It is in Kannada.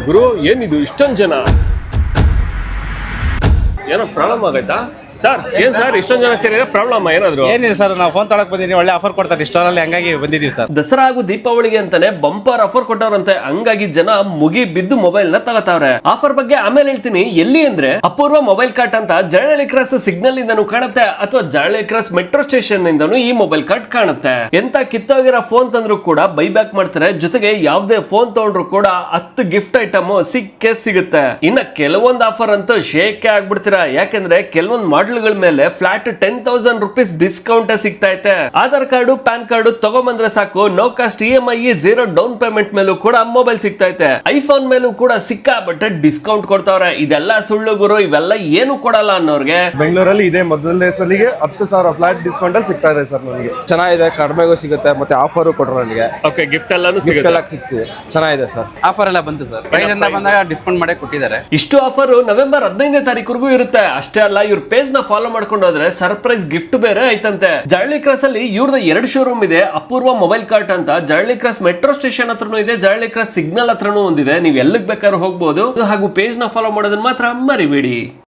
ಗುರು ಏನಿದು ಇಷ್ಟೊಂದು ಜನ ಏನೋ ಪ್ರಾಬ್ಲಮ್ ಆಗೈತಾ ಸರ್? ಏನ್ ಸರ್ ಇಷ್ಟೊಂದು ಜನ ಸೇರಿದ್ರೆ ಪ್ರಾಬ್ಲಮ್ ಏನಾದ್ರು? ಏನಿದೆ ಸರ್, ನಾವು ಫೋನ್ ತಗೊಳಕ್ ಬಂದಿನಿ, ಒಳ್ಳೆ ಆಫರ್ ಕೊಡ್ತಾರೆ ಸ್ಟೋರಲ್ಲಿ, ಹಂಗಾಗಿ ಬಂದಿದೀವಿ ಸರ್. ದಸರಾ ಹಾಗೂ ದೀಪಾವಳಿಗೆ ಅಂತಾನೆ ಬಂಪರ್ ಆಫರ್ ಕೊಟ್ಟವ್ರಂತೆ, ಹಂಗಾಗಿ ಜನ ಮುಗಿ ಬಿದ್ದು ಮೊಬೈಲ್ ನ ತಗೋತಾವ್ರೆ. ಆಫರ್ ಬಗ್ಗೆ ಆಮೇಲೆ ಹೇಳ್ತೀನಿ. ಎಲ್ಲಿ ಅಂದ್ರೆ ಅಪೂರ್ವ ಮೊಬೈಲ್ ಕಾರ್ಟ್ ಅಂತ ಜರಳಳ್ಳಿ ಕ್ರಾಸ್ ಸಿಗ್ನಲ್ ಇಂದನೂ ಕಾಣುತ್ತೆ, ಅಥವಾ ಜರಳಳ್ಳಿ ಕ್ರಾಸ್ ಮೆಟ್ರೋ ಸ್ಟೇಷನ್ ಇಂದನೂ ಈ ಮೊಬೈಲ್ ಕಾರ್ಟ್ ಕಾಣುತ್ತೆ. ಎಂತ ಕಿತ್ತೋಗಿರೋ ಫೋನ್ ತಂದ್ರು ಕೂಡ ಬೈ ಬ್ಯಾಕ್ ಮಾಡ್ತಾರೆ. ಜೊತೆಗೆ ಯಾವ್ದೇ ಫೋನ್ ತಗೊಂಡ್ರು ಕೂಡ 10 ಗಿಫ್ಟ್ ಐಟಮ್ ಸಿಕ್ಕೇ ಸಿಗುತ್ತೆ. ಇನ್ನ ಕೆಲವೊಂದು ಆಫರ್ ಅಂತೂ ಶೇಕೆ ಆಗ್ಬಿಡ್ತೀರಾ, ಯಾಕಂದ್ರೆ ಕೆಲವೊಂದು ಗಳ ಮೇಲೆ ಫ್ಲಾಟ್ 10,000 ರೂಪೀಸ್ ಡಿಸ್ಕೌಂಟ್ ಸಿಗ್ತಾ ಐತೆ. ಆಧಾರ್ ಕಾರ್ಡು ಪ್ಯಾನ್ ಕಾರ್ಡು ತಗೊಂಬಂದ್ರೆ ಸಾಕು, no cost EMI, 0 down payment ಮೇಲೂ ಕೂಡ ಮೊಬೈಲ್ ಸಿಗ್ತಾ ಐತೆ. ಐಫೋನ್ ಮೇಲೂ ಕೂಡ ಸಿಕ್ಕಾಬಟ್ಟೆ ಡಿಸ್ಕೌಂಟ್ ಕೊಡ್ತಾವ್ರೆ. ಇದೆಲ್ಲ ಸುಳ್ಳು ಗುರು, ಇವೆಲ್ಲ ಏನು ಕೊಡಲ್ಲ ಅನ್ನೋರ್ಗೆ. ಬೆಂಗಳೂರಲ್ಲಿ ಇದೆ ಮೊದಲನೇ ಸಲಿಗೆ 10,000 ಫ್ಲಾಟ್ ಡಿಸ್ಕೌಂಟ್ ಅಲ್ಲಿ ಸಿಗ್ತಾ ಇದೆ ಸರ್. ನಮಗೆ ಚೆನ್ನಾಗಿದೆ, ಕಡಿಮೆಗೂ ಸಿಗುತ್ತೆ, ಮತ್ತೆ ಆಫರ್ ಕೊಟ್ಟರು ನನಗೆ. ಓಕೆ, ಗಿಫ್ಟ್ ಎಲ್ಲಾನು ಸಿಗುತ್ತೆ, ಚೆನ್ನಾಗಿದೆ ಸರ್. ಆಫರ್ ಎಲ್ಲ ಬಂತು ಸರ್, ಪ್ರೈಸ್ ಅಂತ ಬಂದಾಗ ಡಿಸ್ಕೌಂಟ್ ಮಾಡಿ ಕೊಟ್ಟಿದ್ದಾರೆ. ಇಷ್ಟು ಆಫರ್ ನವೆಂಬರ್ 15ನೇ ತಾರೀಕುವರೆಗೂ ಇರುತ್ತೆ. ಅಷ್ಟೇ ಅಲ್ಲ, ಇವ್ರ ಪೇಜ್ ನ ಫಾಲೋ ಮಾಡ್ಕೊಂಡು ಹೋದ್ರೆ ಸರ್ಪ್ರೈಸ್ ಗಿಫ್ಟ್ ಬೇರೆ ಐತಂತೆ. ಜರಳಳ್ಳಿ ಕ್ರಾಸ್ ಅಲ್ಲಿ ಇವ್ರದ್ದು 2 ಶೋರೂಮ್ ಇದೆ. ಅಪೂರ್ವ ಮೊಬೈಲ್ ಕಾರ್ಟ್ ಅಂತ ಜರಳಳ್ಳಿ ಕ್ರಾಸ್ ಮೆಟ್ರೋ ಸ್ಟೇಷನ್ ಹತ್ರನೂ ಇದೆ, ಜರಳಳ್ಳಿ ಕ್ರಾಸ್ ಸಿಗ್ನಲ್ ಹತ್ರನೂ ಒಂದಿದೆ. ನೀವು ಎಲ್ಲಿಗೆ ಬೇಕಾದ್ರೂ ಹೋಗ್ಬೋದು. ಹಾಗೂ ಪೇಜ್ ನ ಫಾಲೋ ಮಾಡೋದನ್ನ ಮಾತ್ರ ಮರಿಬೇಡಿ.